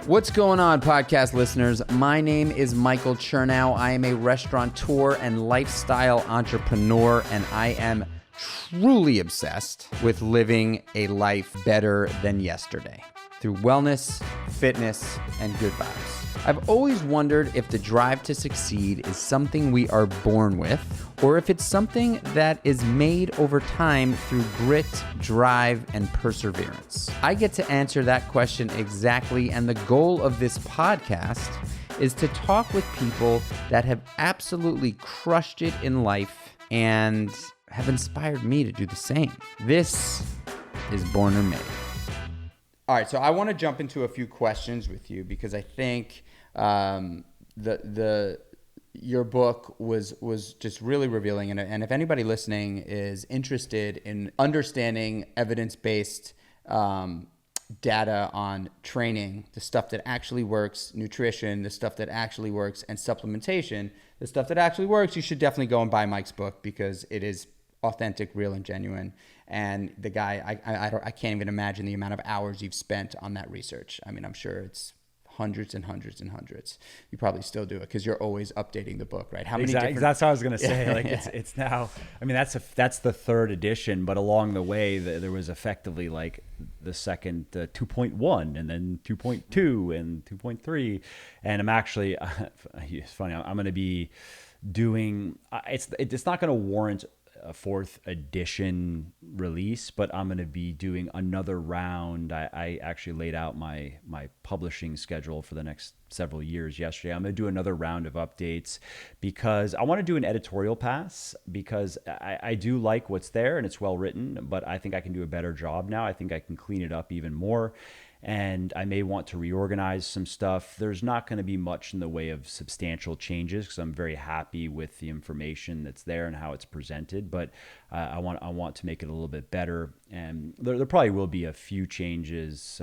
What's going on, podcast listeners? My name is Michael Chernow. I am a restaurateur and lifestyle entrepreneur, and I am truly obsessed with living a life better than yesterday through wellness, fitness, and good vibes. I've always wondered if the drive to succeed is something we are born with, or if it's something that is made over time through grit, drive, and perseverance. I get to answer that question exactly, and the goal of this podcast is to talk with people that have absolutely crushed it in life and have inspired me to do the same. This is Born or Made. All right, so I want to jump into a few questions with you because I think your book was just really revealing, and if anybody listening is interested in understanding evidence-based data on training, the stuff that actually works, nutrition, the stuff that actually works, and supplementation, the stuff that actually works, you should definitely go and buy Mike's book because it is authentic, real, and genuine. And the guy, I can't even imagine the amount of hours you've spent on that research. I mean, I'm sure it's hundreds and hundreds and hundreds. You probably still do it because you're always updating the book, right? How many different... That's what I was going to say. Like it's now, I mean, that's the third edition, but along the way there was effectively like the second 2.1 and then 2.2 and 2.3. And I'm actually, it's funny, I'm going to be doing, it's not going to warrant a fourth edition release, but I'm going to be doing another round. I actually laid out my publishing schedule for the next several years yesterday. I'm going to do another round of updates because I want to do an editorial pass because I do like what's there and it's well written, but I think I can do a better job now. I think I can clean it up even more. And I may want to reorganize some stuff. There's not going to be much in the way of substantial changes because I'm very happy with the information that's there and how it's presented. But I want to make it a little bit better. And there probably will be a few changes.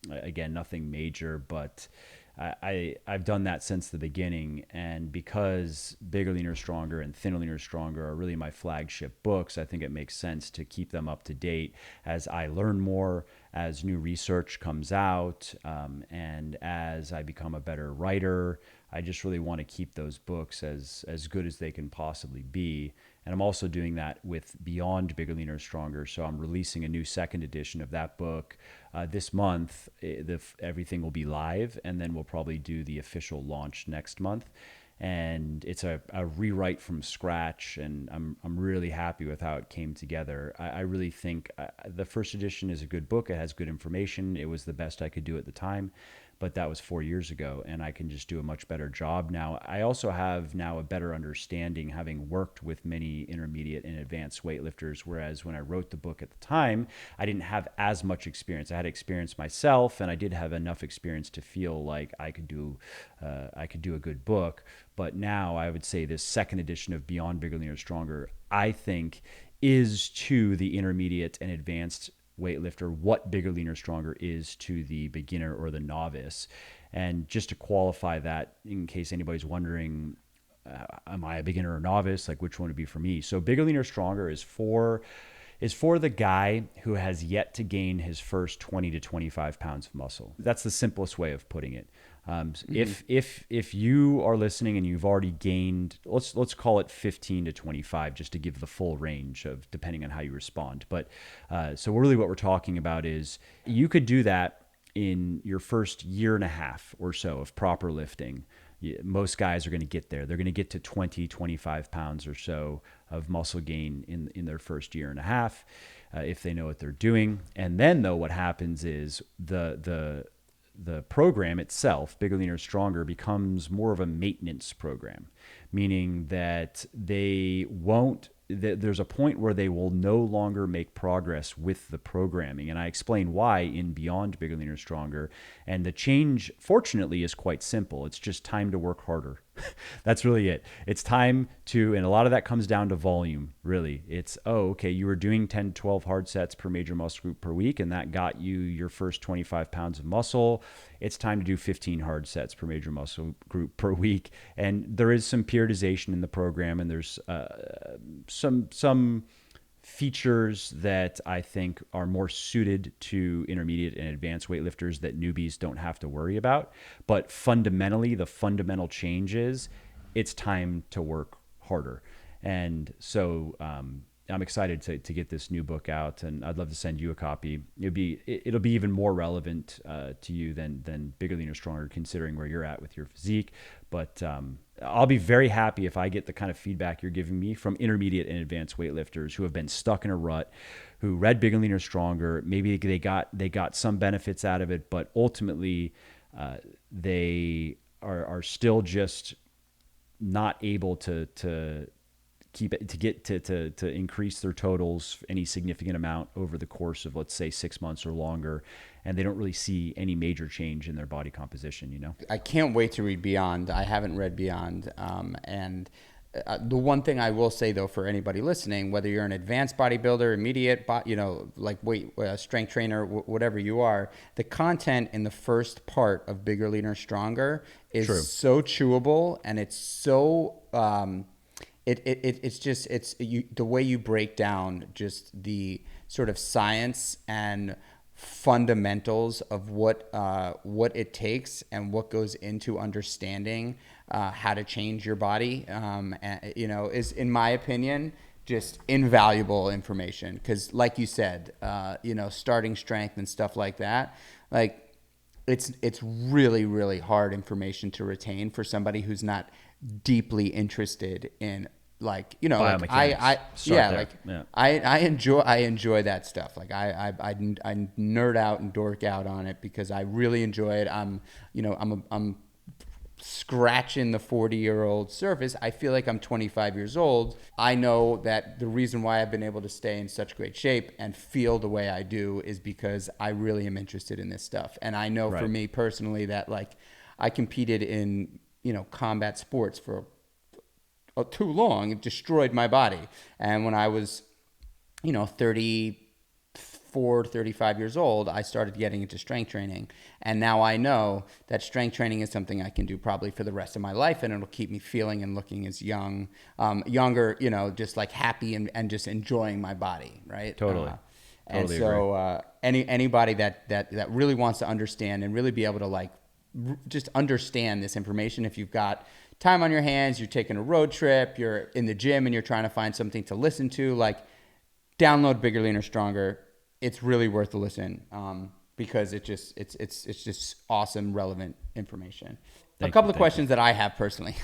Again, nothing major, but I've done that since the beginning. And because Bigger, Leaner, Stronger and Thinner, Leaner, Stronger are really my flagship books, I think it makes sense to keep them up to date as I learn more, as new research comes out, and as I become a better writer. I just really want to keep those books as good as they can possibly be. And I'm also doing that with Beyond Bigger, Leaner, Stronger. So I'm releasing a new second edition of that book this month. Everything will be live, and then we'll probably do the official launch next month. And it's a rewrite from scratch, and I'm really happy with how it came together. I really think the first edition is a good book. It has good information. It was the best I could do at the time, but that was 4 years ago, and I can just do a much better job now. I also have now a better understanding, having worked with many intermediate and advanced weightlifters, whereas when I wrote the book at the time, I didn't have as much experience. I had experience myself, and I did have enough experience to feel like I could do a good book. But now I would say this second edition of Beyond Bigger, Leaner, Stronger, I think is to the intermediate and advanced weightlifter what Bigger, Leaner, Stronger is to the beginner or the novice. And just to qualify that, in case anybody's wondering, am I a beginner or novice? Like, which one would be for me? So Bigger, Leaner, Stronger is for the guy who has yet to gain his first 20 to 25 pounds of muscle. That's the simplest way of putting it. If you are listening and you've already gained, let's call it 15 to 25, just to give the full range of depending on how you respond. But so really what we're talking about is you could do that in your first year and a half or so of proper lifting. Most guys are going to get there. They're going to get to 20, 25 pounds or so of muscle gain in their first year and a half if they know what they're doing. And then though, what happens is the program itself, Bigger, Leaner, Stronger, becomes more of a maintenance program, meaning that there's a point where they will no longer make progress with the programming. And I explain why in Beyond Bigger, Leaner, Stronger. And the change, fortunately, is quite simple. It's just time to work harder. That's really it. It's time to, and a lot of that comes down to volume, really. It's, okay, you were doing 10, 12 hard sets per major muscle group per week, and that got you your first 25 pounds of muscle. It's time to do 15 hard sets per major muscle group per week. And there is some periodization in the program, and there's some features that I think are more suited to intermediate and advanced weightlifters that newbies don't have to worry about. But fundamentally, the fundamental change is it's time to work harder. And so I'm excited to get this new book out, and I'd love to send you a copy. It'll be even more relevant to you than Bigger, Leaner, Stronger, considering where you're at with your physique. But I'll be very happy if I get the kind of feedback you're giving me from intermediate and advanced weightlifters who have been stuck in a rut, who read Bigger, Leaner, Stronger. Maybe they got some benefits out of it, but ultimately they are still just not able to increase their totals any significant amount over the course of, let's say, 6 months or longer, and they don't really see any major change in their body composition. You know, I can't wait to read Beyond. I haven't read Beyond, and the one thing I will say though, for anybody listening, whether you're an advanced bodybuilder, immediate, like weight, strength trainer, whatever you are, the content in the first part of Bigger, Leaner, Stronger is True. so chewable, and it's so the way you break down just the sort of science and fundamentals of what it takes and what goes into understanding how to change your body, is, in my opinion, just invaluable information. Because like you said, starting strength and stuff like that, like it's really, really hard information to retain for somebody who's not deeply interested in, like, like I enjoy that stuff. Like I nerd out and dork out on it because I really enjoy it. I'm scratching the 40-year-old surface. I feel like I'm 25 years old. I know that the reason why I've been able to stay in such great shape and feel the way I do is because I really am interested in this stuff. And I know for me personally that, like, I competed in, combat sports for too long. It destroyed my body. And when I was, 35 years old, I started getting into strength training. And now I know that strength training is something I can do probably for the rest of my life, and it'll keep me feeling and looking as younger, just like happy and just enjoying my body, right? Totally. And so anybody that really wants to understand and really be able to, like, just understand this information, if you've got time on your hands, you're taking a road trip, you're in the gym and you're trying to find something to listen to, like, download Bigger, Leaner, Stronger. It's really worth the listen, because it's just awesome, relevant information. A couple of questions that I have personally.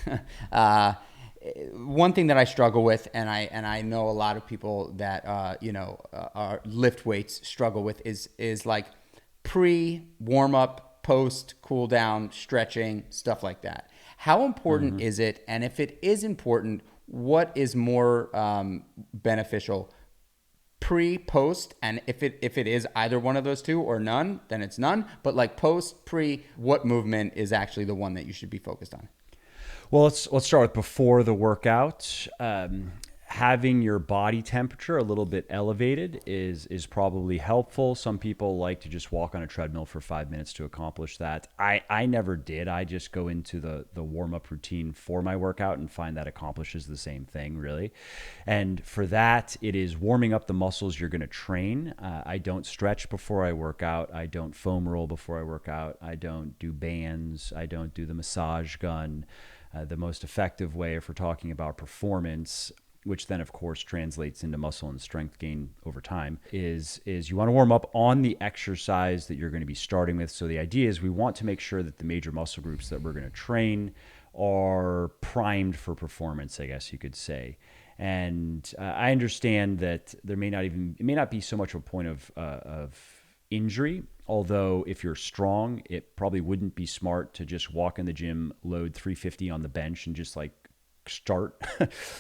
One thing that I struggle with, and I know a lot of people that are lift weights struggle with, is like pre, warm up, post, cool down, stretching, stuff like that. How important is it? And if it is important, what is more beneficial, pre, post? And if it is either one of those two or none, then it's none. But like post, pre, what movement is actually the one that you should be focused on? Well, let's start with before the workout. Having your body temperature a little bit elevated is probably helpful. Some people like to just walk on a treadmill for 5 minutes to accomplish that. I never did. I just go into the warm-up routine for my workout and find that accomplishes the same thing, really. And for that, it is warming up the muscles you're going to train. I don't stretch before I work out. I don't foam roll before I work out. I don't do bands. I don't do the massage gun. The most effective way, if we're talking about performance, which then of course translates into muscle and strength gain over time, is you want to warm up on the exercise that you're going to be starting with. So the idea is we want to make sure that the major muscle groups that we're going to train are primed for performance, I guess you could say. And I understand that it may not be so much a point of injury, although if you're strong, it probably wouldn't be smart to just walk in the gym, load 350 on the bench and just like start.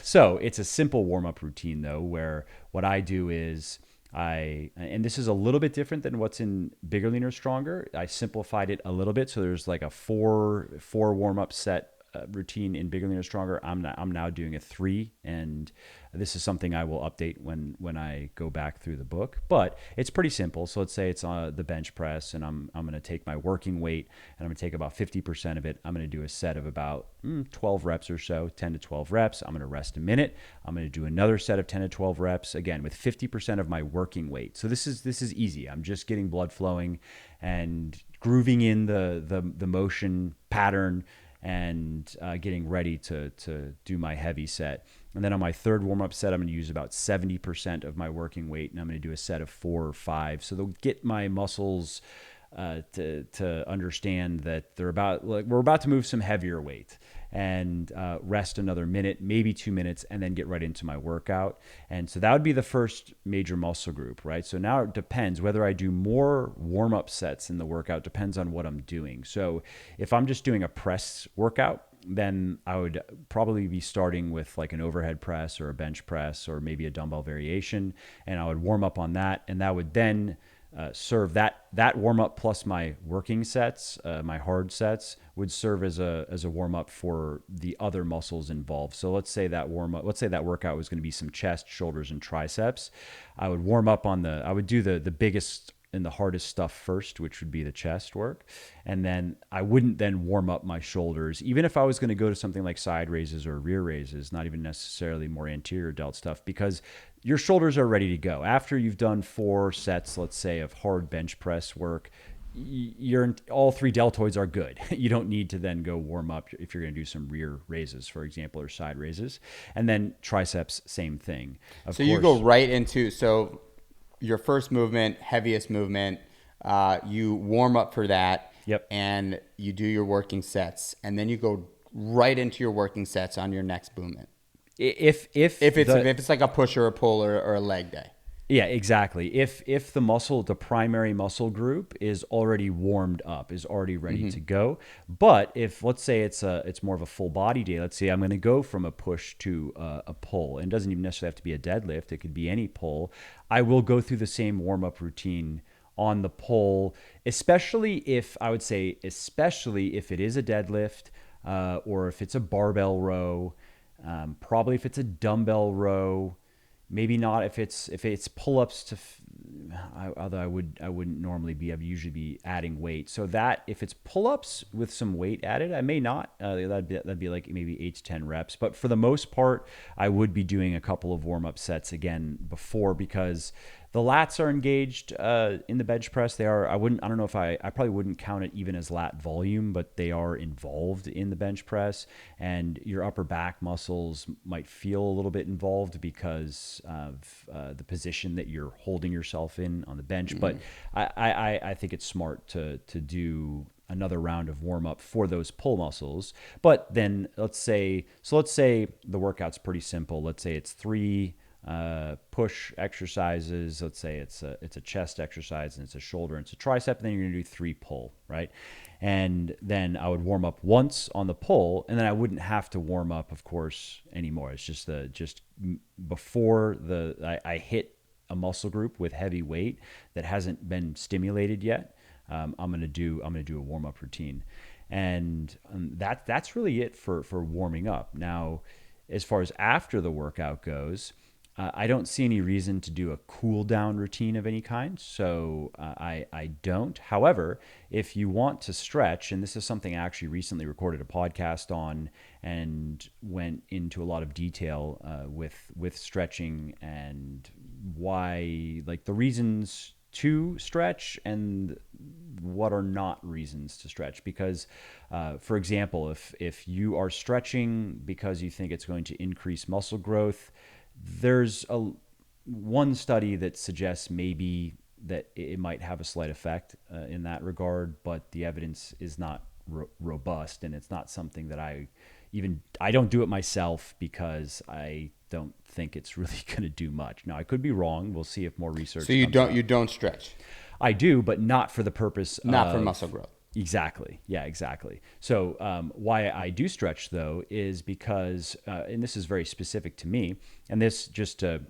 So it's a simple warm-up routine though, where what I do is and this is a little bit different than what's in Bigger, Leaner, Stronger. I simplified it a little bit. So there's like a four warm-up set routine in Bigger, Leaner, Stronger. I'm now doing a 3, and this is something I will update when I go back through the book. But it's pretty simple. So let's say it's the bench press, and I'm going to take my working weight, and I'm going to take about 50% of it. I'm going to do a set of about 12 reps or so, 10 to 12 reps. I'm going to rest a minute. I'm going to do another set of 10 to 12 reps, again with 50% of my working weight. So this is easy. I'm just getting blood flowing and grooving in the motion pattern, and getting ready to do my heavy set. And then on my third warm-up set, I'm going to use about 70% of my working weight, and I'm going to do a set of 4 or 5. So they'll get my muscles to understand that we're about to move some heavier weight, and rest another minute, maybe 2 minutes, and then get right into my workout. And so that would be the first major muscle group, right? So now it depends whether I do more warm-up sets in the workout, depends on what I'm doing. So if I'm just doing a press workout, then I would probably be starting with like an overhead press or a bench press or maybe a dumbbell variation, and I would warm up on that, and that would then serve that warm up plus my working sets, my hard sets would serve as a warm up for the other muscles involved. So let's say that workout was going to be some chest, shoulders, and triceps. I would warm up I would do the biggest and the hardest stuff first, which would be the chest work. And then I wouldn't then warm up my shoulders, even if I was going to go to something like side raises or rear raises, not even necessarily more anterior delt stuff, because your shoulders are ready to go. After you've done 4 sets, let's say, of hard bench press work, all 3 deltoids are good. You don't need to then go warm up if you're going to do some rear raises, for example, or side raises. And then triceps, same thing. So you go right into, your first movement, heaviest movement, you warm up for that. Yep. And you do your working sets, and then you go right into your working sets on your next movement. If it's like a push or a pull or a leg day. Yeah, exactly. If the primary muscle group is already warmed up, is already ready to go. But if, let's say it's more of a full body day, let's say I'm going to go from a push to a pull, and it doesn't even necessarily have to be a deadlift, it could be any pull, I will go through the same warm-up routine on the pull, especially if it is a deadlift, or if it's a barbell row, probably if it's a dumbbell row. Maybe not if it's pull-ups although I wouldn't normally be. I'd usually be adding weight. So that if it's pull-ups with some weight added, I may not. That'd be like maybe 8 to 10 reps. But for the most part, I would be doing a couple of warm-up sets again before, because the lats are engaged in the bench press. They are. I don't know if I probably wouldn't count it even as lat volume, but they are involved in the bench press, and your upper back muscles might feel a little bit involved because of the position that you're holding yourself in on the bench. But I think it's smart to do another round of warm up for those pull muscles. But then let's say the workout's pretty simple. Let's say it's 3 push exercises. Let's say it's a chest exercise, and it's a shoulder, and it's a tricep, and then you're gonna do 3 pull, right? And then I would warm up once on the pull, and then I wouldn't have to warm up, of course, anymore. It's just before I hit a muscle group with heavy weight that hasn't been stimulated yet. I'm gonna do a warm up routine, and that's really it for warming up. Now, as far as after the workout goes, I don't see any reason to do a cool down routine of any kind, so I don't. However, if you want to stretch, and this is something I actually recently recorded a podcast on and went into a lot of detail with stretching and why, like the reasons to stretch and what are not reasons to stretch. Because, for example, if you are stretching because you think it's going to increase muscle growth, there's one study that suggests maybe that it might have a slight effect in that regard, but the evidence is not robust, and it's not something that I don't do it myself because I don't think it's really going to do much. Now, I could be wrong. We'll see if more research. So you don't stretch. I do, but not for the purpose not for muscle growth. Exactly. Yeah, exactly. So why I do stretch, though, is because, and this is very specific to me, and this just to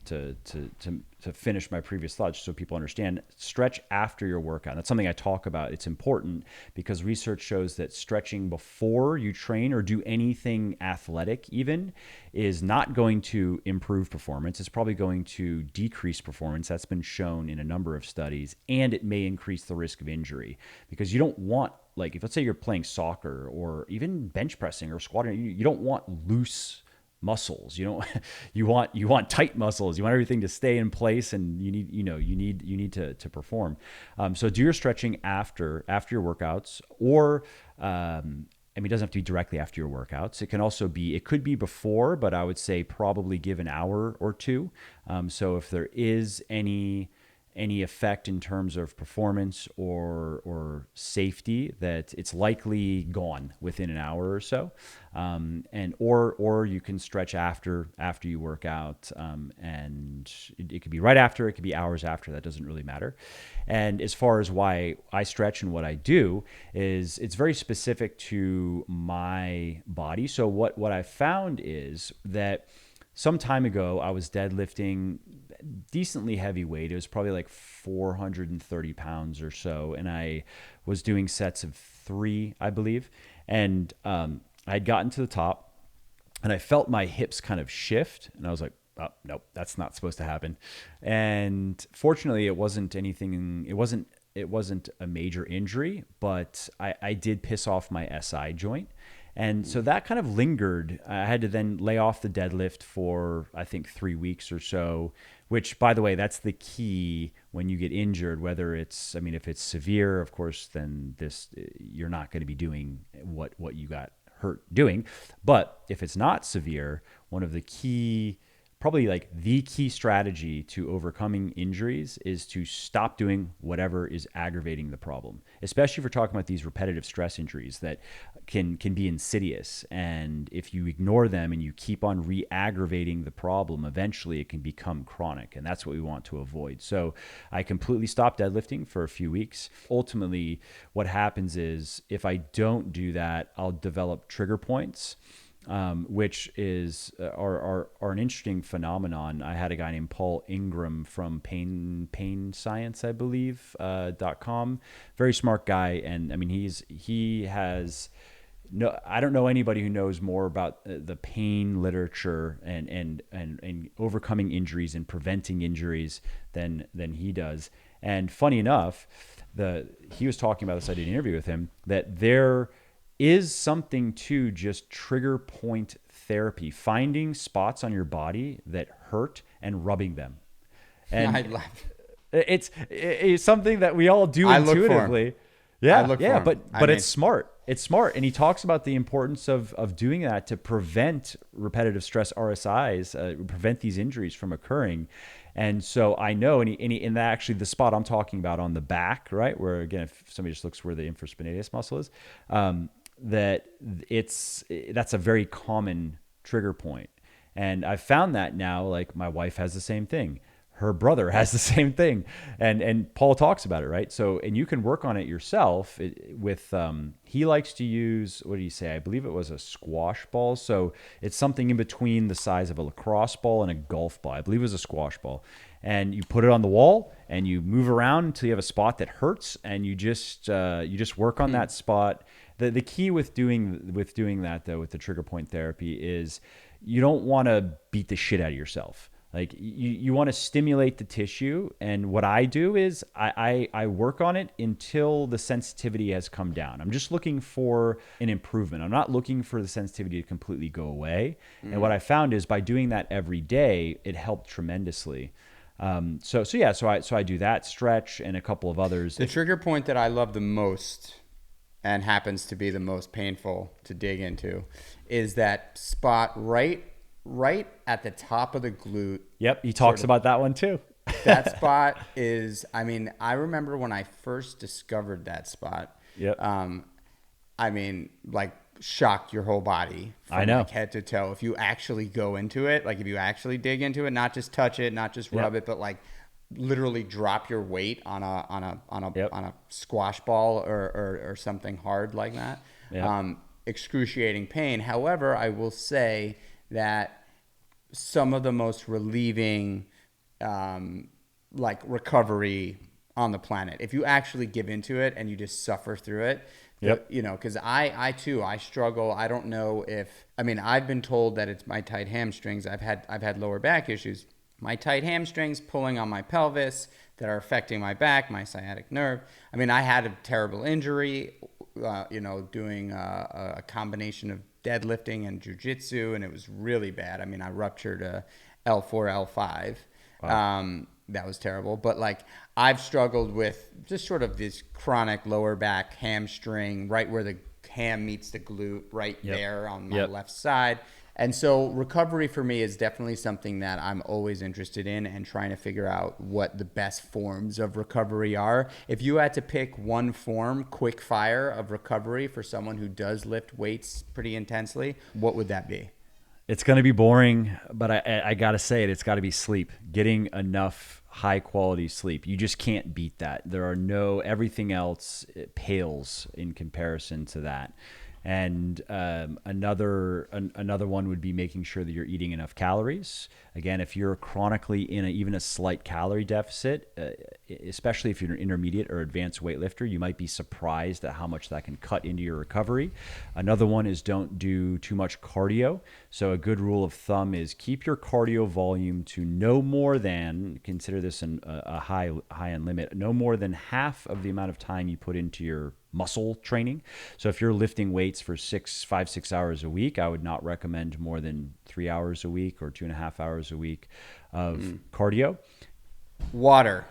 to finish my previous thought, just so people understand, stretch after your workout. That's something I talk about. It's important because research shows that stretching before you train or do anything athletic even is not going to improve performance. It's probably going to decrease performance. That's been shown in a number of studies, and it may increase the risk of injury because you don't want, like, if let's say you're playing soccer or even bench pressing or squatting, you don't want loose muscles. You want tight muscles. You want everything to stay in place, and you need to perform. So do your stretching after your workouts, or it doesn't have to be directly after your workouts. It could be before, but I would say probably give an hour or two. So if there is any effect in terms of performance or safety, that it's likely gone within an hour or so. Or you can stretch after you work out, and it could be right after, it could be hours after. That doesn't really matter. And as far as why I stretch and what I do is it's very specific to my body. So what I found is that some time ago, I was deadlifting decently heavy weight. It was probably like 430 pounds or so. And I was doing sets of 3, I believe. And I had gotten to the top and I felt my hips kind of shift. And I was like, oh, nope, that's not supposed to happen. And fortunately, it wasn't anything. It wasn't a major injury, but I did piss off my SI joint. And so that kind of lingered. I had to then lay off the deadlift for, I think, 3 weeks or so, which, by the way, that's the key when you get injured, whether it's, if it's severe, of course, then you're not going to be doing what you got hurt doing. But if it's not severe, one of the key, probably like the key strategy to overcoming injuries is to stop doing whatever is aggravating the problem, especially if we're talking about these repetitive stress injuries that can be insidious. And if you ignore them and you keep on re-aggravating the problem, eventually it can become chronic. And that's what we want to avoid. So I completely stopped deadlifting for a few weeks. Ultimately, what happens is if I don't do that, I'll develop trigger points, which is are an interesting phenomenon. I had a guy named Paul Ingram from Pain Science, I believe, .com. Very smart guy, and he has no. I don't know anybody who knows more about the pain literature and overcoming injuries and preventing injuries than he does. And funny enough, he was talking about this. I did an interview with him that there is something to just trigger point therapy, finding spots on your body that hurt and rubbing them. And I laugh. It's something that we all do intuitively. But it's smart. It's smart. And he talks about the importance of doing that to prevent repetitive stress RSIs, prevent these injuries from occurring. And so I know, and actually the spot I'm talking about on the back, right, where again, if somebody just looks where the infraspinatus muscle is, that's a very common trigger point. And I've found that now, like my wife has the same thing. Her brother has the same thing. And Paul talks about it, right? So, and you can work on it yourself he likes to use, what did he say? I believe it was a squash ball. So it's something in between the size of a lacrosse ball and a golf ball. I believe it was a squash ball. And you put it on the wall and you move around until you have a spot that hurts, and you just work on that spot. The key with doing that, though, with the trigger point therapy is you don't want to beat the shit out of yourself. Like you want to stimulate the tissue. And what I do is I work on it until the sensitivity has come down. I'm just looking for an improvement. I'm not looking for the sensitivity to completely go away. And what I found is by doing that every day, it helped tremendously. So I do that stretch and a couple of others. The trigger point that I love the most and happens to be the most painful to dig into is that spot right at the top of the glute. Yep, he talks about that one too. That spot is, I remember when I first discovered that spot. Yep. Shock your whole body from I know. Like head to toe. If you actually go into it, like if you actually dig into it, not just touch it, not just rub it, but like literally drop your weight on a squash ball or something hard like that. Yep. Excruciating pain. However, I will say that some of the most relieving like recovery on the planet. If you actually give into it and you just suffer through it, Yep. you know, because I too, I struggle. I don't know if, I mean, I've been told that it's my tight hamstrings. I've had lower back issues. My tight hamstrings pulling on my pelvis that are affecting my back, my sciatic nerve. I mean, I had a terrible injury, you know, doing a combination of deadlifting and jujitsu, and it was really bad. I mean, I ruptured a L4, L5. Wow. That was terrible. But like I've struggled with just sort of this chronic lower back hamstring, right where the ham meets the glute, right there on my left side. And so recovery for me is definitely something that I'm always interested in and trying to figure out what the best forms of recovery are. If you had to pick one form, quick fire of recovery for someone who does lift weights pretty intensely, what would that be? It's going to be boring, but I got to say it. It's got to be sleep. Getting enough high quality sleep. You just can't beat that. Everything else it pales in comparison to that. And another one would be making sure that you're eating enough calories. Again, if you're chronically in even a slight calorie deficit, especially if you're an intermediate or advanced weightlifter, you might be surprised at how much that can cut into your recovery. Another one is don't do too much cardio. So a good rule of thumb is keep your cardio volume to no more than, consider this a high end limit, no more than half of the amount of time you put into your muscle training. So if you're lifting weights for 5, 6 hours a week, I would not recommend more than 3 hours a week or 2.5 hours a week of cardio. Water.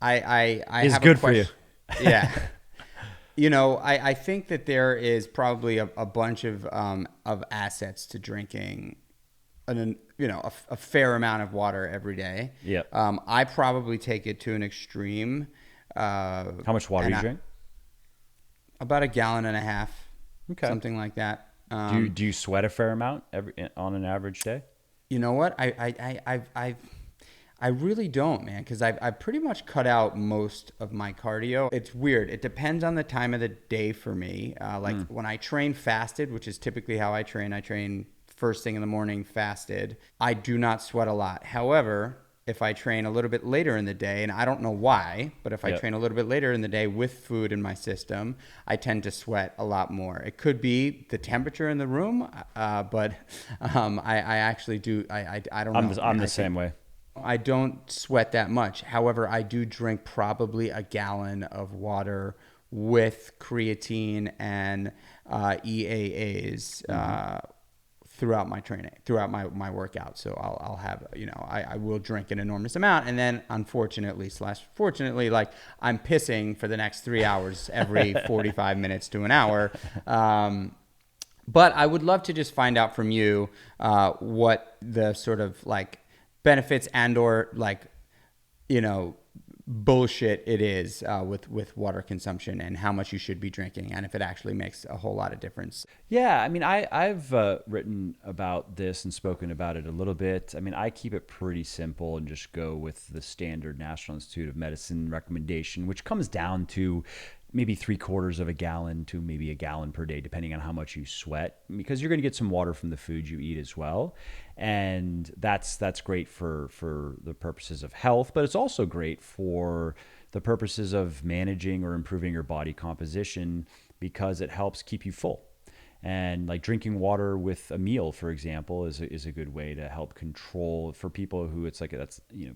I is have good a for you. Yeah. You know, I think that there is probably a bunch of assets to drinking a fair amount of water every day. Yeah. I probably take it to an extreme. How much water do you drink? About 1.5 gallons, Okay. something like that. Do you sweat a fair amount on an average day? You know what? I really don't, man, because I've pretty much cut out most of my cardio. It's weird. It depends on the time of the day for me. When I train fasted, which is typically how I train first thing in the morning fasted. I do not sweat a lot. However, if I train a little bit later in the day, and I don't know why, but if I train a little bit later in the day with food in my system, I tend to sweat a lot more. It could be the temperature in the room, but I actually do. I don't know. I'm the same way. I don't sweat that much. However, I do drink probably 1 gallon of water with creatine and EAAs throughout my training, throughout my workout. So I'll have, I will drink an enormous amount. And then fortunately, like I'm pissing for the next 3 hours every 45 minutes to an hour. But I would love to just find out from you what the sort of like benefits and or like, bullshit it is with water consumption and how much you should be drinking and if it actually makes a whole lot of difference. Yeah, I mean, I've written about this and spoken about it a little bit. I mean, I keep it pretty simple and just go with the standard National Institute of Medicine recommendation, which comes down to maybe 3/4 of a gallon to maybe 1 gallon per day, depending on how much you sweat, because you're going to get some water from the food you eat as well. And that's great for the purposes of health, but it's also great for the purposes of managing or improving your body composition because it helps keep you full. And like drinking water with a meal, for example, is a good way to help control for people who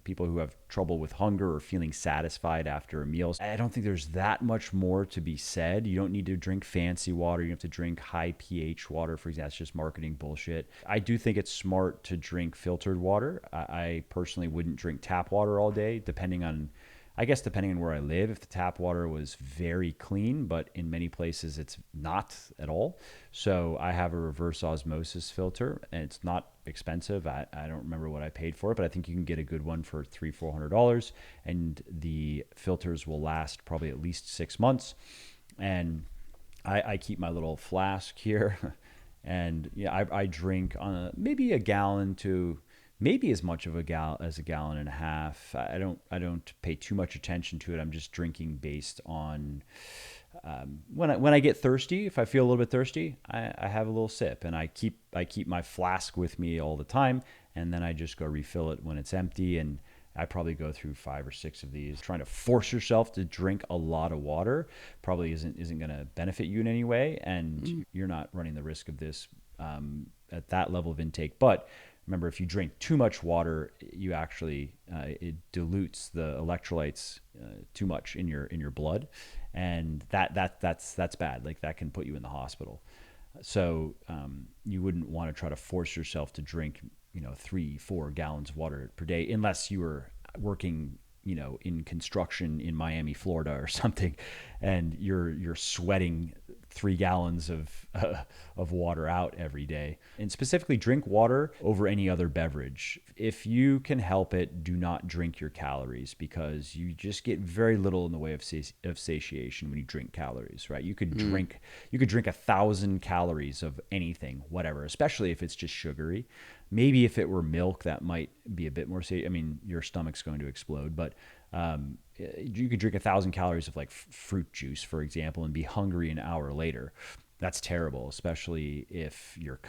people who have trouble with hunger or feeling satisfied after a meal. I don't think there's that much more to be said. You don't need to drink fancy water. You have to drink high pH water, for example. That's just marketing bullshit. I do think it's smart to drink filtered water. I personally wouldn't drink tap water all day, depending on where I live. If the tap water was very clean, but in many places it's not at all. So I have a reverse osmosis filter, and it's not expensive. I don't remember what I paid for it, but I think you can get a good one for $300-400, and the filters will last probably at least 6 months. And I keep my little flask here, and I drink on maybe 1 gallon to maybe as much of a gallon and a half. I don't pay too much attention to it. I'm just drinking based on when I get thirsty. If I feel a little bit thirsty, I have a little sip, and I keep my flask with me all the time, and then I just go refill it when it's empty. And I probably go through 5 or 6 of these. Trying to force yourself to drink a lot of water probably isn't going to benefit you in any way, and you're not running the risk of this at that level of intake. But remember, if you drink too much water, you actually it dilutes the electrolytes too much in your blood, and that's bad. Like, that can put you in the hospital. So you wouldn't want to try to force yourself to drink 3-4 gallons of water per day, unless you were working in construction in Miami, Florida or something, and you're sweating 3 gallons of water out every day. And specifically, drink water over any other beverage. If you can help it, do not drink your calories, because you just get very little in the way of satiation when you drink calories, right? You could drink 1,000 calories of anything, whatever, especially if it's just sugary. Maybe if it were milk, that might be a bit more your stomach's going to explode, but you could drink 1,000 calories of like fruit juice, for example, and be hungry an hour later. That's terrible, especially if you're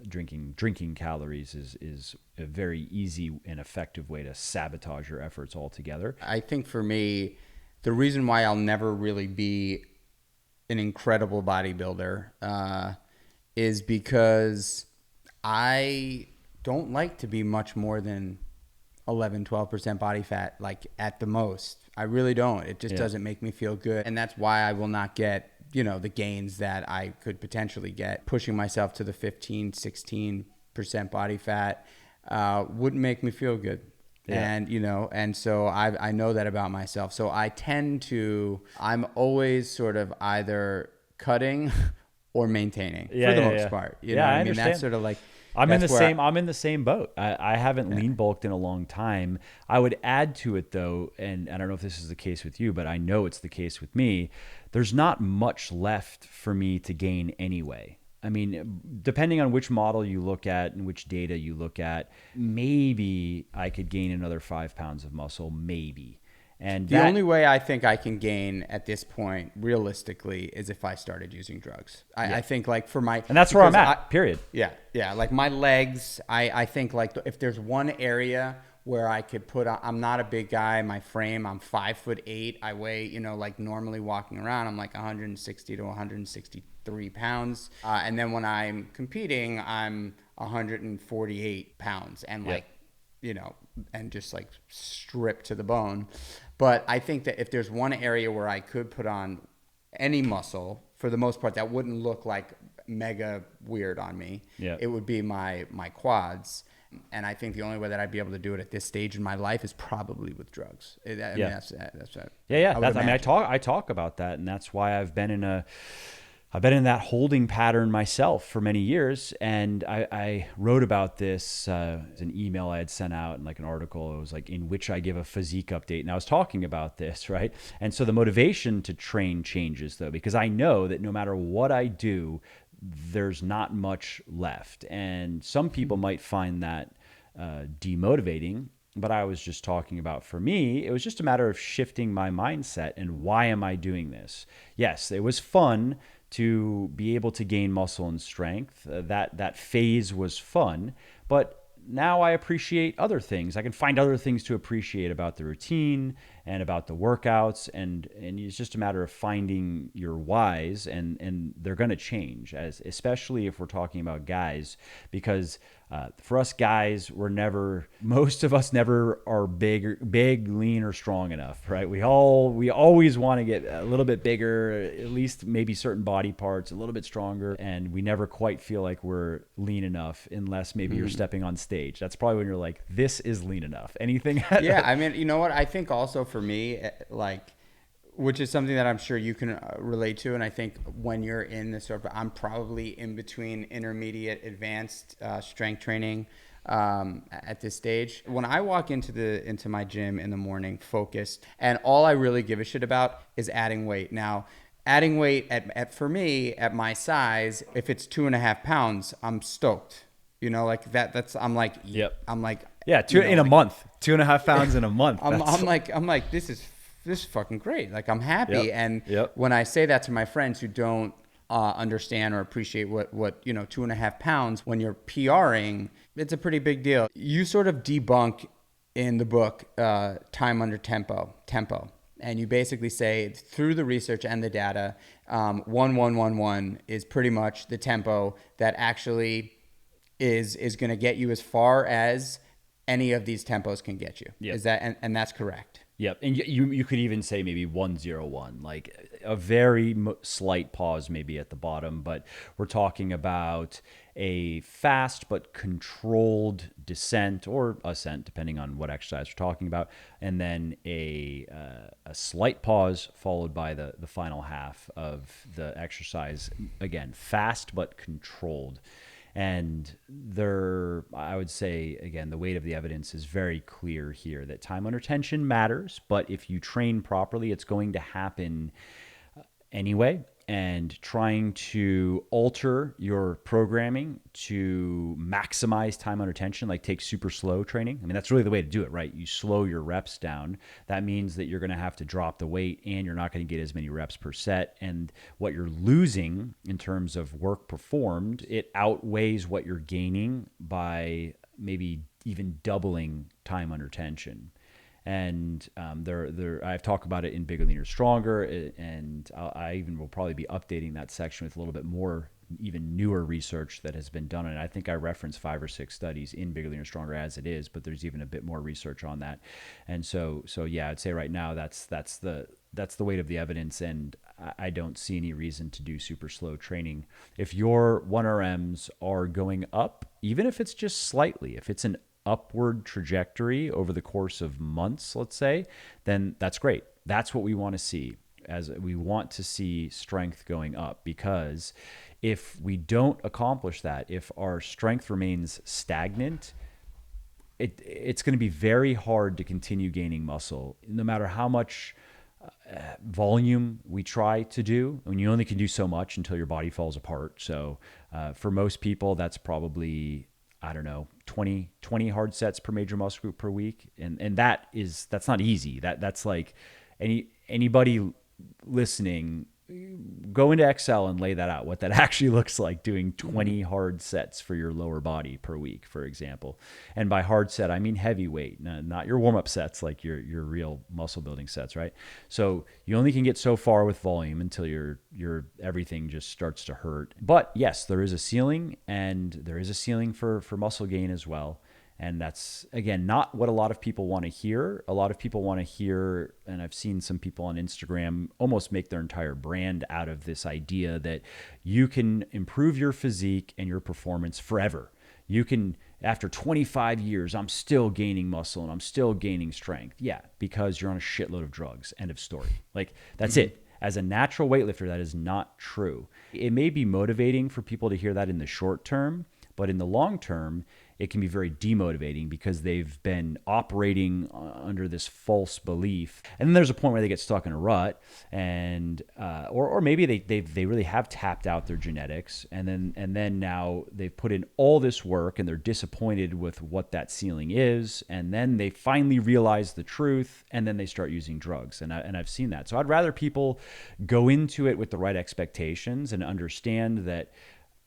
drinking calories is a very easy and effective way to sabotage your efforts altogether. I think for me, the reason why I'll never really be an incredible bodybuilder is because I don't like to be much more than 11-12% body fat, like at the most. I really don't. It just doesn't make me feel good. And that's why I will not get, the gains that I could potentially get. Pushing myself to the 15-16% body fat wouldn't make me feel good. Yeah. And so I know that about myself. So I'm always sort of either cutting or maintaining for the most part. You know what I mean? Understand. That's sort of like, I'm in the same boat. I haven't lean bulked in a long time. I would add to it though, and I don't know if this is the case with you, but I know it's the case with me. There's not much left for me to gain anyway. I mean, depending on which model you look at and which data you look at, maybe I could gain another 5 pounds of muscle, maybe. And the only way I think I can gain at this point, realistically, is if I started using drugs. I think like for my... And that's where I'm at, period. Yeah. Like my legs, I think like if there's one area where I could put on... I'm not a big guy. My frame, I'm 5'8". I weigh, like normally walking around, I'm like 160 to 163 pounds. And then when I'm competing, I'm 148 pounds and like, and just like stripped to the bone. But I think that if there's one area where I could put on any muscle, for the most part, that wouldn't look like mega weird on me, it would be my quads. And I think the only way that I'd be able to do it at this stage in my life is probably with drugs. I mean, that's it. I talk about that, and that's why I've been in that holding pattern myself for many years. And I wrote about this, an email I had sent out and like an article. It was like in which I give a physique update. And I was talking about this, right? And so the motivation to train changes though, because I know that no matter what I do, there's not much left. And some people might find that demotivating. But I was just talking about, for me, it was just a matter of shifting my mindset and why am I doing this? Yes, it was fun to be able to gain muscle and strength. That phase was fun, but now I appreciate other things. I can find other things to appreciate about the routine and about the workouts, and it's just a matter of finding your whys, and they're going to change, especially if we're talking about guys, because for us guys, most of us never are big, lean, or strong enough, right? We always want to get a little bit bigger, at least maybe certain body parts, a little bit stronger, and we never quite feel like we're lean enough unless maybe you're stepping on stage. That's probably when you're like, this is lean enough. Anything? Yeah, I mean, you know what? I think also for me, like, which is something that I'm sure you can relate to. And I think when you're in this sort of, I'm probably in between intermediate, advanced strength training at this stage. When I walk into my gym in the morning, focused, and all I really give a shit about is adding weight. Now, adding weight for me at my size, if it's 2.5 pounds, I'm stoked. You know, like that's, I'm like, Yep. I'm like, Yeah, in a month, 2.5 pounds in a month. I'm like, this is fucking great. Like, I'm happy. Yep. And Yep. when I say that to my friends who don't understand or appreciate what 2.5 pounds when you're PRing, it's a pretty big deal. You sort of debunk in the book time under tempo. And you basically say through the research and the data, 1-1-1-1 is pretty much the tempo that actually is going to get you as far as any of these tempos can get you. Yep. Is that, and that's correct? Yep. And you could even say maybe 1-0-1, like a very slight pause maybe at the bottom, but we're talking about a fast but controlled descent or ascent, depending on what exercise we're talking about, and then a slight pause followed by the final half of the exercise. Again, fast but controlled. And I would say, again, the weight of the evidence is very clear here that time under tension matters, but if you train properly, it's going to happen anyway. And trying to alter your programming to maximize time under tension, like take super slow training. I mean, that's really the way to do it, right? You slow your reps down. That means that you're going to have to drop the weight and you're not going to get as many reps per set. And what you're losing in terms of work performed, it outweighs what you're gaining by maybe even doubling time under tension. And I've talked about it in Bigger, Leaner, Stronger, and I even will probably be updating that section with a little bit more, even newer research that has been done. And I think I referenced 5 or 6 studies in Bigger, Leaner, Stronger as it is, but there's even a bit more research on that. And so yeah, I'd say right now that's the weight of the evidence, and I don't see any reason to do super slow training. If your 1RMs are going up, even if it's just slightly, if it's an upward trajectory over the course of months, let's say, then that's great. That's what we want to see, as we want to see strength going up, because if we don't accomplish that, if our strength remains stagnant, it's going to be very hard to continue gaining muscle, no matter how much volume we try to do. I mean, you only can do so much until your body falls apart. So for most people, that's probably, I don't know, 20 hard sets per major muscle group per week. And that's not easy. That's like anybody listening, go into Excel and lay that out, what that actually looks like, doing 20 hard sets for your lower body per week, for example. And by hard set, I mean heavyweight, not your warm-up sets, like your real muscle building sets, right? So you only can get so far with volume until your everything just starts to hurt. But yes, there is a ceiling, and there is a ceiling for muscle gain as well. And that's, again, not what a lot of people want to hear. A lot of people want to hear, and I've seen some people on Instagram almost make their entire brand out of this idea that you can improve your physique and your performance forever. You can, after 25 years, I'm still gaining muscle and I'm still gaining strength. Yeah, because you're on a shitload of drugs. End of story. Like, that's it. As a natural weightlifter, that is not true. It may be motivating for people to hear that in the short term, but in the long term, it can be very demotivating because they've been operating under this false belief. And then there's a point where they get stuck in a rut, and or maybe they really have tapped out their genetics, and then now they've put in all this work and they're disappointed with what that ceiling is, and then they finally realize the truth, and then they start using drugs. And I've seen that. So I'd rather people go into it with the right expectations and understand that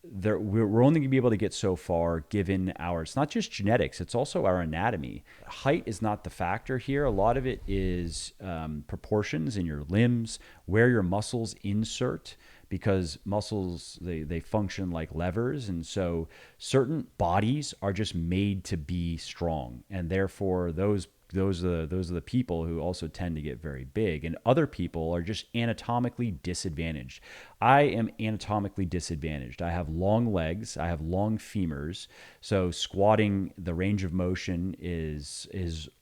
we're only going to be able to get so far given it's not just genetics, it's also our anatomy. Height is not the factor here. A lot of it is proportions in your limbs, where your muscles insert, because muscles, they function like levers. And so certain bodies are just made to be strong. And therefore those are the people who also tend to get very big, and other people are just anatomically disadvantaged. I am anatomically disadvantaged. I have long legs, I have long femurs, so squatting, the range of motion is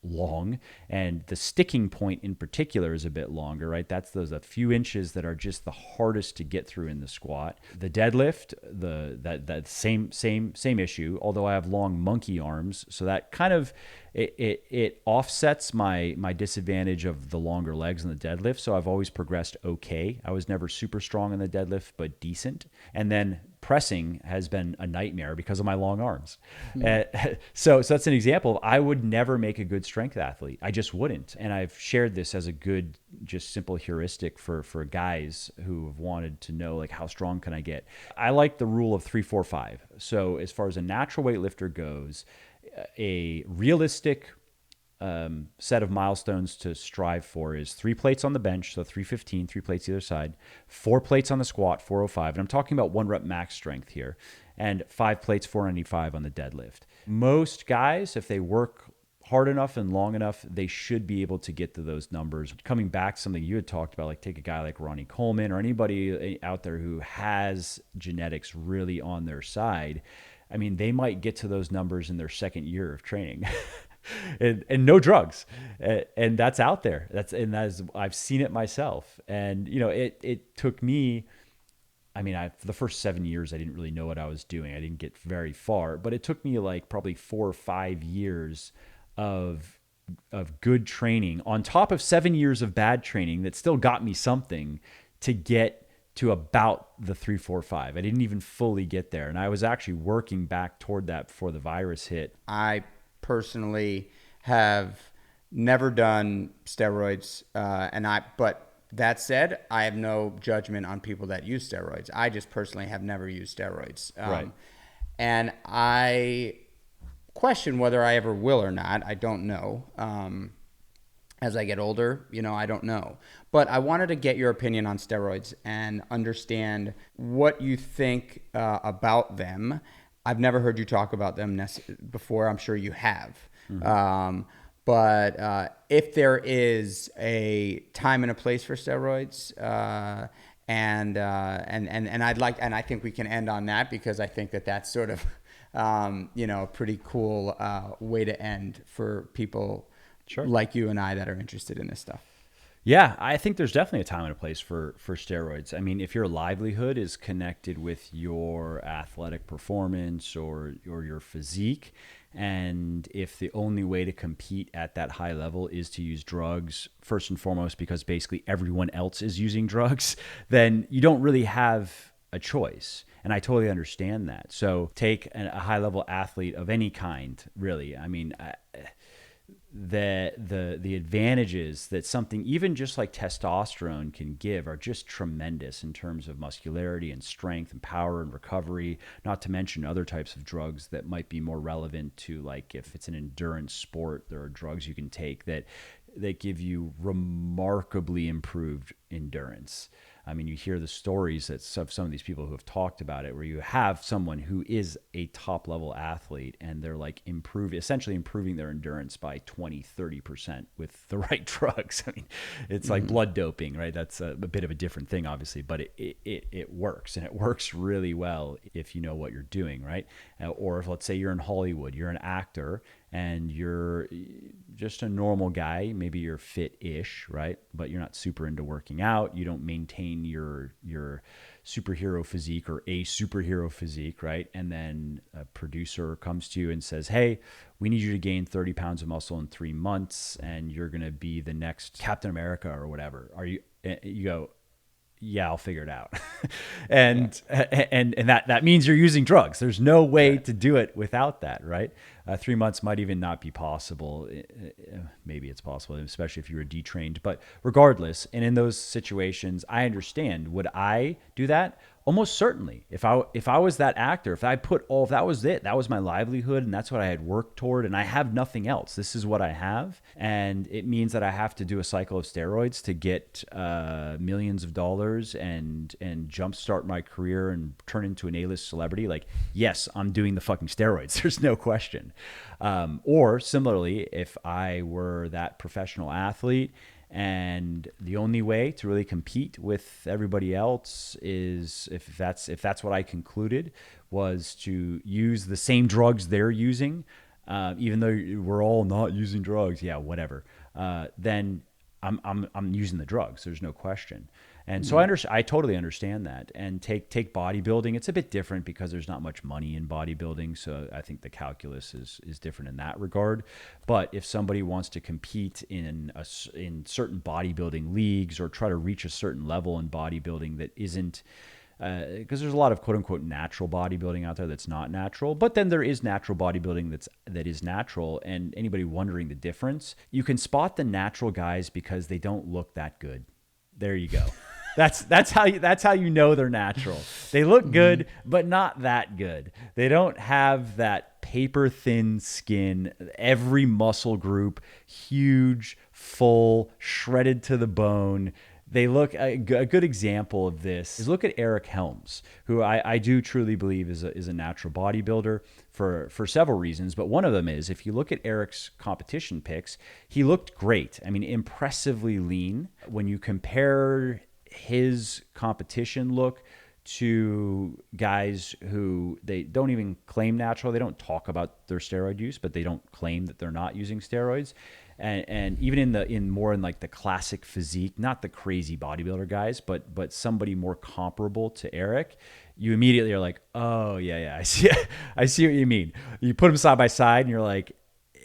long, and the sticking point in particular is a bit longer, right? That's those a few inches that are just the hardest to get through in the squat. The deadlift, that same issue, although I have long monkey arms, so that kind of it offsets my disadvantage of the longer legs in the deadlift. So I've always progressed okay. I was never super strong in the deadlift, but decent. And then pressing has been a nightmare because of my long arms. So that's an example of I would never make a good strength athlete. I just wouldn't. And I've shared this as a good, just simple heuristic for guys who have wanted to know, like, how strong can I get? I like the rule of 3-4-5. So as far as a natural weightlifter goes, a realistic set of milestones to strive for is 3 plates on the bench, so 315, 3 plates either side, 4 plates on the squat, 405, and I'm talking about 1 rep max strength here, and 5 plates, 495 on the deadlift. Most guys, if they work hard enough and long enough, they should be able to get to those numbers. Coming back to something you had talked about, like take a guy like Ronnie Coleman or anybody out there who has genetics really on their side. I mean, they might get to those numbers in their second year of training. and no drugs, and that's out there. I've seen it myself, and it took me. I mean, for the first 7 years, I didn't really know what I was doing. I didn't get very far, but it took me like probably 4 or 5 years of good training on top of 7 years of bad training that still got me something to get to about the 3-4-5. I didn't even fully get there, and I was actually working back toward that before the virus hit. I personally have never done steroids, but that said, I have no judgment on people that use steroids. I just personally have never used steroids. Right. And I question whether I ever will or not. I don't know. As I get older, I don't know. But I wanted to get your opinion on steroids and understand what you think about them. I've never heard you talk about them before. I'm sure you have. Mm-hmm. But if there is a time and a place for steroids, and I think we can end on that, because I think that that's sort of a pretty cool way to end for people like you and I that are interested in this stuff. Yeah, I think there's definitely a time and a place for steroids. I mean, if your livelihood is connected with your athletic performance or your physique, and if the only way to compete at that high level is to use drugs, first and foremost, because basically everyone else is using drugs, then you don't really have a choice. And I totally understand that. So take a high-level athlete of any kind, really. I mean, the advantages that something even just like testosterone can give are just tremendous in terms of muscularity and strength and power and recovery, not to mention other types of drugs that might be more relevant to, like, if it's an endurance sport, there are drugs you can take that give you remarkably improved endurance. I mean, you hear the stories of some of these people who have talked about it, where you have someone who is a top level athlete and they're like essentially improving their endurance by 20-30% with the right drugs. I mean, it's like blood doping, right? That's a bit of a different thing, obviously, but it works, and it works really well if you know what you're doing, right? Or if, let's say, you're in Hollywood, you're an actor, and you're just a normal guy, maybe you're fit-ish, right? But you're not super into working out. You don't maintain your superhero physique or a superhero physique, right? And then a producer comes to you and says, hey, we need you to gain 30 pounds of muscle in 3 months, and you're going to be the next Captain America or whatever. You go, yeah, I'll figure it out. and that means you're using drugs. There's no way to do it without that, right? 3 months might even not be possible. Maybe it's possible, especially if you were detrained. But regardless, and in those situations, I understand. Would I do that? Almost certainly. If I was that actor, if that was it, that was my livelihood, and that's what I had worked toward, and I have nothing else. This is what I have, and it means that I have to do a cycle of steroids to get millions of dollars and jumpstart my career and turn into an A-list celebrity. Like, yes, I'm doing the fucking steroids. There's no question. Or similarly, if I were that professional athlete, and the only way to really compete with everybody else is if that's what I concluded, was to use the same drugs they're using, even though we're all not using drugs. Yeah, whatever. Then I'm using the drugs. There's no question. And so I totally understand that. And take bodybuilding. It's a bit different because there's not much money in bodybuilding. So I think the calculus is different in that regard. But if somebody wants to compete in certain bodybuilding leagues or try to reach a certain level in bodybuilding that isn't, because there's a lot of quote unquote natural bodybuilding out there that's not natural, but then there is natural bodybuilding that is natural. And anybody wondering the difference, you can spot the natural guys because they don't look that good. There you go. That's how you know they're natural. They look good, but not that good. They don't have that paper thin skin, every muscle group huge, full, shredded to the bone. They look, a good example of this is look at Eric Helms, who I do truly believe is a natural bodybuilder for several reasons. But one of them is, if you look at Eric's competition pics, he looked great. I mean, impressively lean. When you compare his competition look to guys who they don't even claim natural, they don't talk about their steroid use, but they don't claim that they're not using steroids. And even in like the classic physique, not the crazy bodybuilder guys, but somebody more comparable to Eric, you immediately are like, oh yeah, I see what you mean. You put them side by side, and you're like,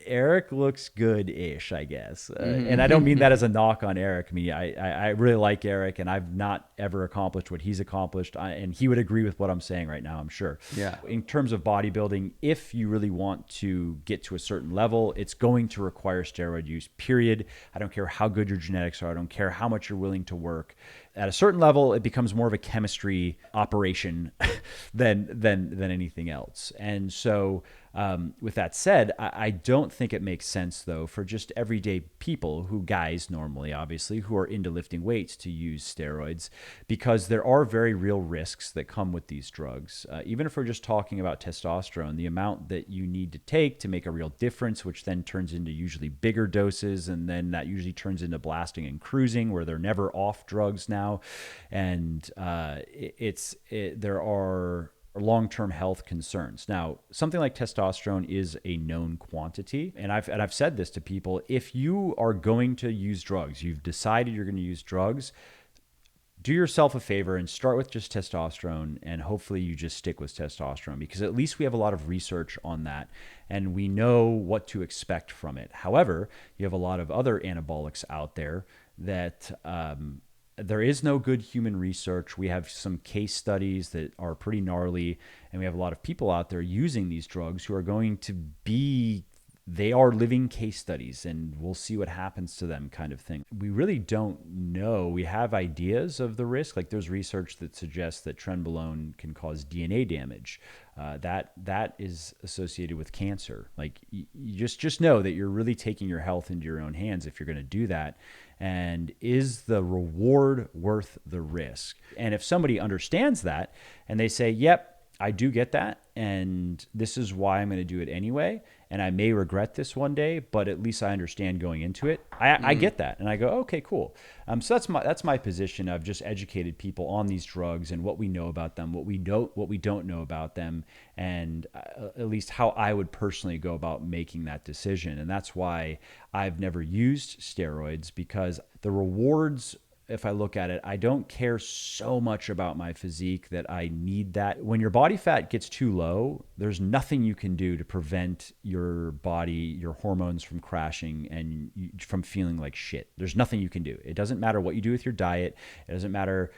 Eric looks good-ish, I guess. And I don't mean that as a knock on Eric. I mean, I really like Eric, and I've not ever accomplished what he's accomplished. And he would agree with what I'm saying right now, I'm sure. Yeah. In terms of bodybuilding, if you really want to get to a certain level, it's going to require steroid use, period. I don't care how good your genetics are. I don't care how much you're willing to work. At a certain level, it becomes more of a chemistry operation than anything else. And so with that said, I don't think it makes sense, though, for just everyday people, guys normally, obviously, who are into lifting weights, to use steroids, because there are very real risks that come with these drugs. Even if we're just talking about testosterone, the amount that you need to take to make a real difference, which then turns into usually bigger doses, and then that usually turns into blasting and cruising, where they're never off drugs now. And there are long-term health concerns. Now, something like testosterone is a known quantity, and I've said this to people: if you are going to use drugs, you've decided you're going to use drugs, do yourself a favor and start with just testosterone, and hopefully you just stick with testosterone, because at least we have a lot of research on that and we know what to expect from it. However, you have a lot of other anabolics out there that there is no good human research. We have some case studies that are pretty gnarly, and we have a lot of people out there using these drugs who are going to be, they are living case studies, and we'll see what happens to them, kind of thing. We really don't know. We have ideas of the risk. Like, there's research that suggests that trenbolone can cause DNA damage. That is associated with cancer. Like, you just know that you're really taking your health into your own hands if you're going to do that. And is the reward worth the risk? And if somebody understands that and they say, yep, I do get that, and this is why I'm going to do it anyway, and I may regret this one day, but at least I understand going into it. I get that, and I go, okay, cool. So that's my position. I've just educated people on these drugs and what we know about them, what we don't know about them, and at least how I would personally go about making that decision. And that's why I've never used steroids, because the rewards, if I look at it, I don't care so much about my physique that I need that. When your body fat gets too low, there's nothing you can do to prevent your body, your hormones from crashing and from feeling like shit. There's nothing you can do. It doesn't matter what you do with your diet. It doesn't matter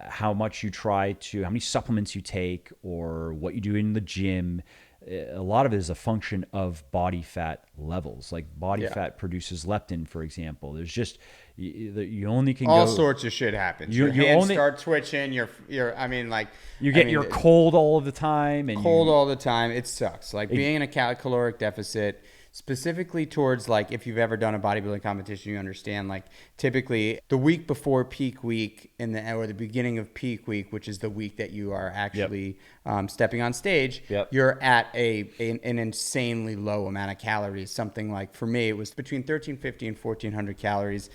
how much you how many supplements you take, or what you do in the gym. A lot of it is a function of body fat levels. Like, body fat produces leptin, for example. There's just, you only can all sorts of shit happens. Your hands start twitching. You're you're cold all of the time, and all the time. It sucks. Like, being in a caloric deficit, specifically towards, like, if you've ever done a bodybuilding competition, you understand, like, typically the week before peak week or the beginning of peak week, which is the week that you are actually stepping on stage, you're at an insanely low amount of calories. Something like, for me, it was between 1350 and 1400 calories.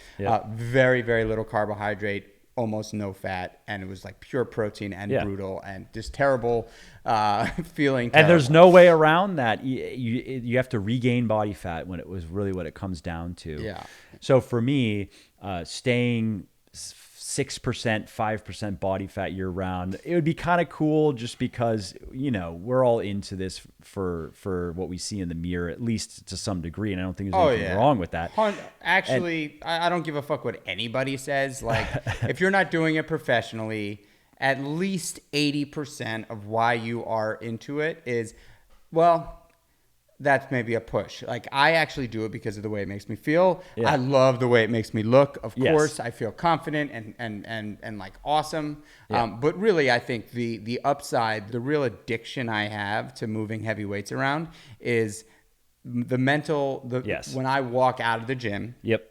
Very, very little carbohydrate, almost no fat, and it was like pure protein and brutal and just terrible feeling. And there's no way around that. You have to regain body fat when it was really what it comes down to. Yeah. So for me, staying 6%, 5% body fat year round. It would be kind of cool just because, we're all into this for what we see in the mirror, at least to some degree. And I don't think there's anything wrong with that. Actually, I don't give a fuck what anybody says. Like, if you're not doing it professionally, at least 80% of why you are into it is, well, that's maybe a push. Like, I actually do it because of the way it makes me feel. Yeah. I love the way it makes me look. Of Yes. course, I feel confident and like awesome. Yeah. But really, I think the upside, the real addiction I have to moving heavy weights around is the mental. Yes. When I walk out of the gym, Yep.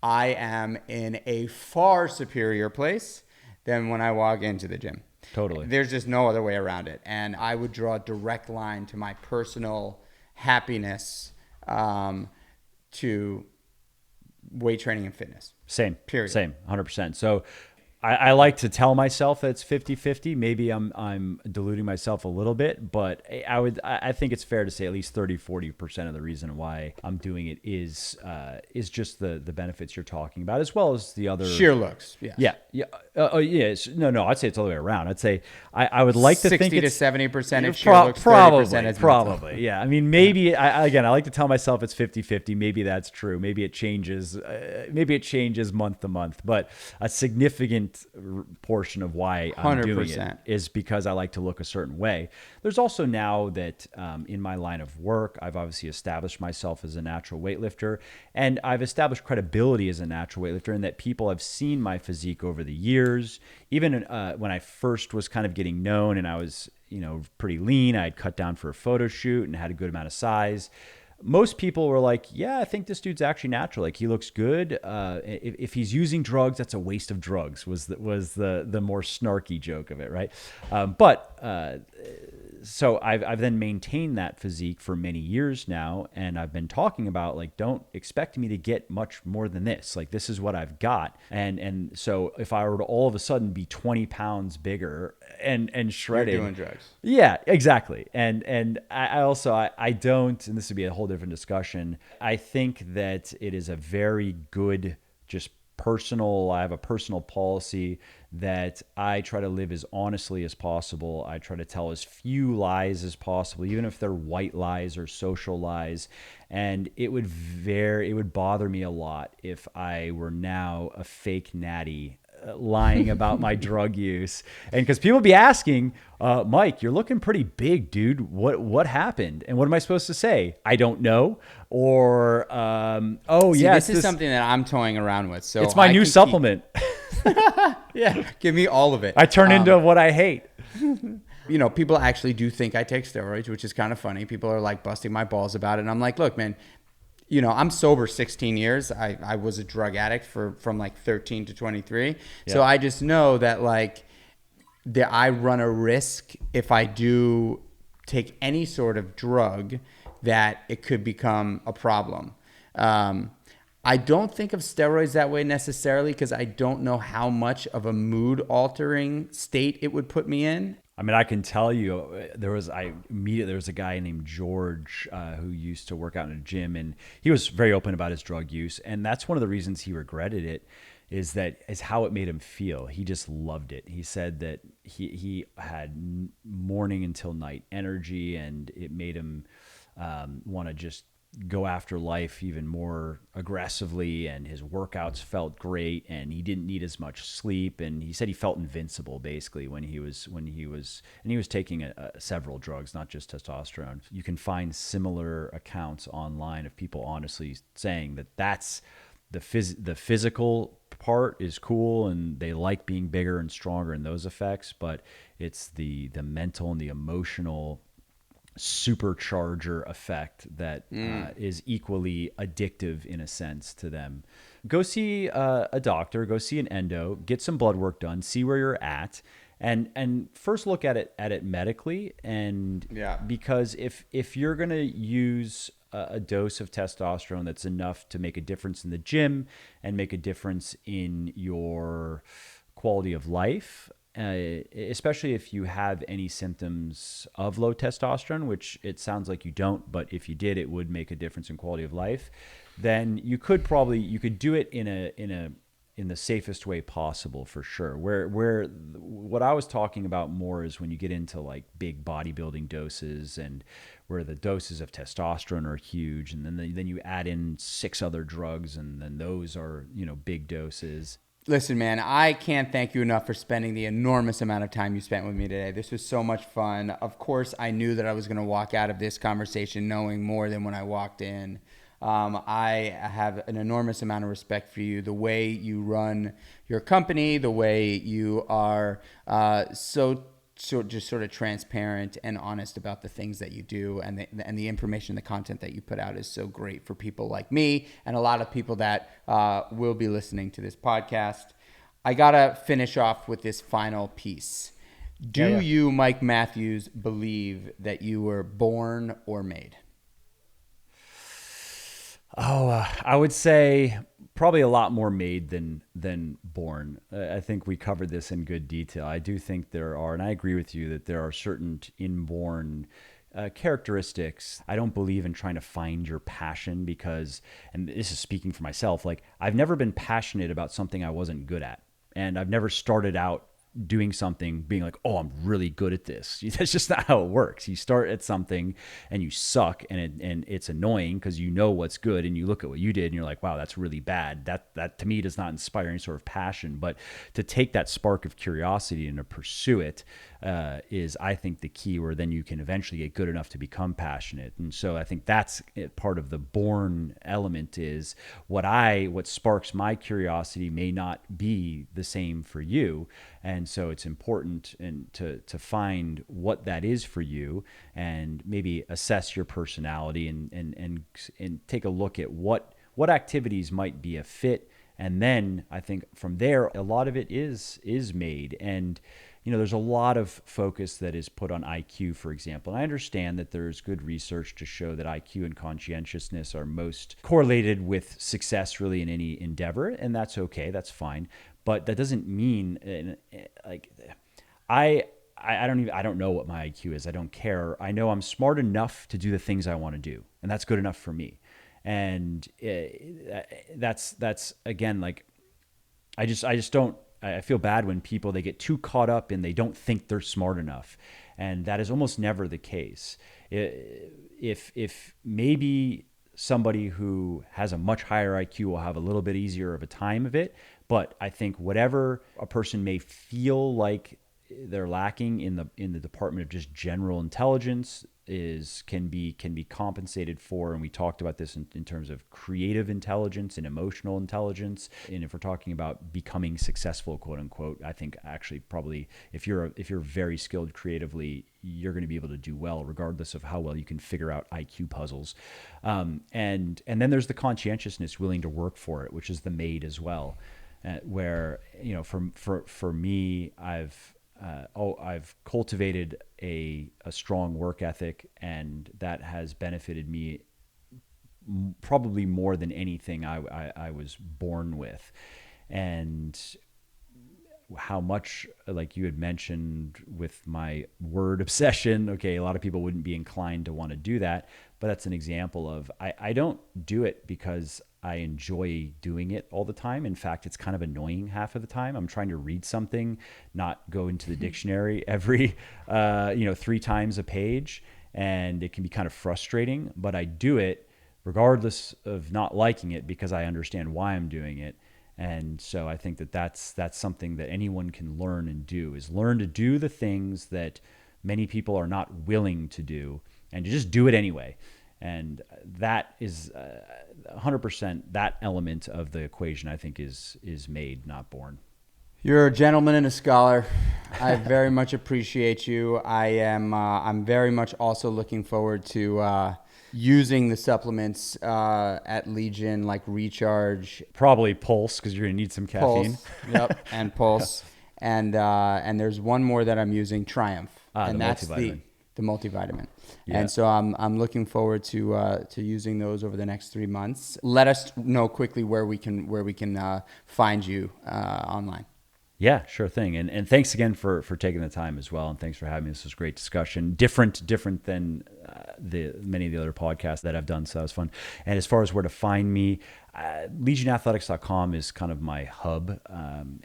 I am in a far superior place than when I walk into the gym. Totally. There's just no other way around it. And I would draw a direct line to my personal happiness to weight training and fitness. Same. Period. Same. 100%. So I like to tell myself that it's 50-50. Maybe I'm diluting myself a little bit, but I think it's fair to say at least 30-40% of the reason why I'm doing it is just the benefits you're talking about, as well as the other Sheer looks. Yeah. Yeah. Yes. No, I'd say it's all the way around. I'd say I would like to think 60 to it's 70% of sheer looks, 30% is probably. Yeah. I mean, maybe I like to tell myself it's 50-50. Maybe that's true. Maybe it changes. Maybe it changes month to month, but a significant portion of why I'm doing it 100%. is because I like to look a certain way. There's also now that in my line of work, I've obviously established myself as a natural weightlifter, and I've established credibility as a natural weightlifter in that people have seen my physique over the years. Even when I first was kind of getting known and I was, pretty lean, I had cut down for a photo shoot and had a good amount of size. Most people were like, yeah, I think this dude's actually natural. Like, he looks good. If he's using drugs, that's a waste of drugs was the more snarky joke of it, right? So I've then maintained that physique for many years now, and I've been talking about, like, don't expect me to get much more than this. Like, this is what I've got. And so if I were to all of a sudden be 20 pounds bigger and shredded, You're doing drugs. yeah, exactly. And I also don't, and this would be a whole different discussion. I think that it is a very good, just I have a personal policy that I try to live as honestly as possible. I try to tell as few lies as possible, even if they're white lies or social lies. And it would bother me a lot if I were now a fake natty lying about my drug use. And because people be asking, Mike, you're looking pretty big, dude. What happened? And what am I supposed to say? I don't know. Or, This is something that I'm toying around with. So it's my new supplement. Yeah, give me all of it. I turn into what I hate. People actually do think I take steroids, which is kind of funny. People are like busting my balls about it. And I'm like, look, man, I'm sober 16 years. I was a drug addict from like 13 to 23. Yeah. So I just know that I run a risk if I do take any sort of drug that it could become a problem. I don't think of steroids that way necessarily because I don't know how much of a mood altering state it would put me in. I mean, I can tell you, there was a guy named George who used to work out in a gym, and he was very open about his drug use, and that's one of the reasons he regretted it. Is how it made him feel. He just loved it. He said that he had morning until night energy, and it made him want to just go after life even more aggressively, and his workouts felt great, and he didn't need as much sleep, and he said he felt invincible basically when he was taking several drugs, not just testosterone. You can find similar accounts online of people honestly saying that that's the physical part is cool and they like being bigger and stronger and those effects, but it's the mental and the emotional supercharger effect that is equally addictive in a sense to them. Go see a doctor, go see an endo, get some blood work done, see where you're at, and first look at it medically. And because if you're gonna use a dose of testosterone that's enough to make a difference in the gym and make a difference in your quality of life, especially if you have any symptoms of low testosterone, which it sounds like you don't, but if you did, it would make a difference in quality of life, then you could do it in in the safest way possible, for sure. Where what I was talking about more is when you get into like big bodybuilding doses, and where the doses of testosterone are huge, and then you add in 6 other drugs, and then those are, big doses. Listen, man, I can't thank you enough for spending the enormous amount of time you spent with me today. This was so much fun. Of course, I knew that I was going to walk out of this conversation knowing more than when I walked in. I have an enormous amount of respect for you, the way you run your company, the way you are so just sort of transparent and honest about the things that you do, and the information, the content that you put out is so great for people like me and a lot of people that will be listening to this podcast. I gotta finish off with this final piece. Do you, Mike Matthews, believe that you were born or made? I would say probably a lot more made than born. I think we covered this in good detail. I do think there are, and I agree with you that there are certain inborn characteristics. I don't believe in trying to find your passion because, and this is speaking for myself, like I've never been passionate about something I wasn't good at. And I've never started out doing something being like, oh, I'm really good at this. That's just not how it works. You start at something and you suck, and it's annoying because you know what's good, and you look at what you did and you're like, wow, that's really bad. That to me does not inspire any sort of passion. But to take that spark of curiosity and to pursue it is, I think, the key, where then you can eventually get good enough to become passionate. And so I think that's part of the born element, is what sparks my curiosity may not be the same for you. And so it's important to find what that is for you, and maybe assess your personality and take a look at what activities might be a fit. And then I think from there, a lot of it is made. And there's a lot of focus that is put on IQ, for example. And I understand that there's good research to show that IQ and conscientiousness are most correlated with success really in any endeavor. And that's okay. That's fine. But that doesn't mean I don't know what my IQ is. I don't care. I know I'm smart enough to do the things I want to do, and that's good enough for me. And that's again, like, I just don't. I feel bad when people, they get too caught up and they don't think they're smart enough, and that is almost never the case. If maybe somebody who has a much higher IQ will have a little bit easier of a time of it. But I think whatever a person may feel like they're lacking in the department of just general intelligence can be compensated for. And we talked about this in terms of creative intelligence and emotional intelligence. And if we're talking about becoming successful, quote unquote, I think actually probably if you're very skilled creatively, you're going to be able to do well, regardless of how well you can figure out IQ puzzles. And then there's the conscientiousness, willing to work for it, which is the made as well. Where, for me, I've cultivated a strong work ethic, and that has benefited me probably more than anything I was born with. And how much, like you had mentioned with my word obsession, okay, a lot of people wouldn't be inclined to want to do that, but that's an example of, I don't do it because I enjoy doing it all the time. In fact, it's kind of annoying half of the time. I'm trying to read something, not go into the dictionary every 3 times a page, and it can be kind of frustrating, but I do it regardless of not liking it because I understand why I'm doing it. And so I think that's something that anyone can learn and do, is learn to do the things that many people are not willing to do, and to just do it anyway. And that is 100%, that element of the equation, I think, is made, not born. You're a gentleman and a scholar. I very much appreciate you. I'm very much also looking forward to using the supplements at Legion, like Recharge. Probably Pulse, because you're going to need some caffeine. Pulse, yep, and Pulse. And there's one more that I'm using, Triumph. And that's the multivitamin. Yeah. And so I'm looking forward to using those over the next 3 months. Let us know quickly where we can find you online. Yeah, sure thing. And thanks again for taking the time as well. And thanks for having me. This was a great discussion. Different than the many of the other podcasts that I've done. So that was fun. And as far as where to find me, legionathletics.com is kind of my hub.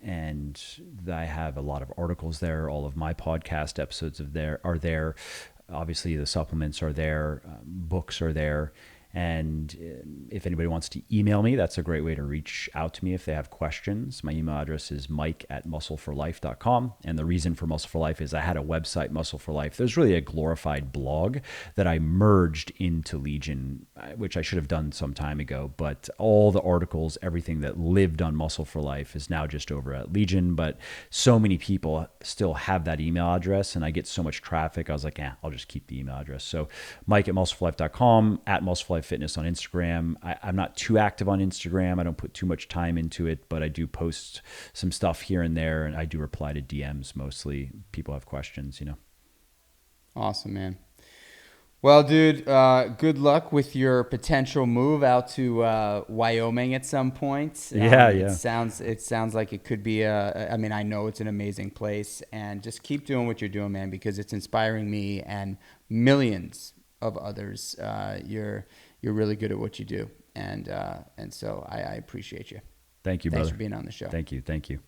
And I have a lot of articles there. All of my podcast episodes are there. Obviously, the supplements are there. Books are there. And if anybody wants to email me, that's a great way to reach out to me if they have questions. My email address is mike@muscleforlife.com. And the reason for Muscle for Life is I had a website, Muscle for Life. There's really a glorified blog that I merged into Legion, which I should have done some time ago. But all the articles, everything that lived on Muscle for Life is now just over at Legion. But so many people still have that email address, and I get so much traffic. I was like, I'll just keep the email address. So mike@muscleforlife.com, @muscleforlife Fitness on Instagram. I'm not too active on Instagram. I don't put too much time into it, but I do post some stuff here and there, and I do reply to DMs mostly. People have questions, Awesome, man. Well, dude, good luck with your potential move out to Wyoming at some point. Yeah. It sounds like it could be I know it's an amazing place, and just keep doing what you're doing, man, because it's inspiring me and millions of others. You're really good at what you do, and so I appreciate you. Thank you, brother. Thanks for being on the show. Thank you.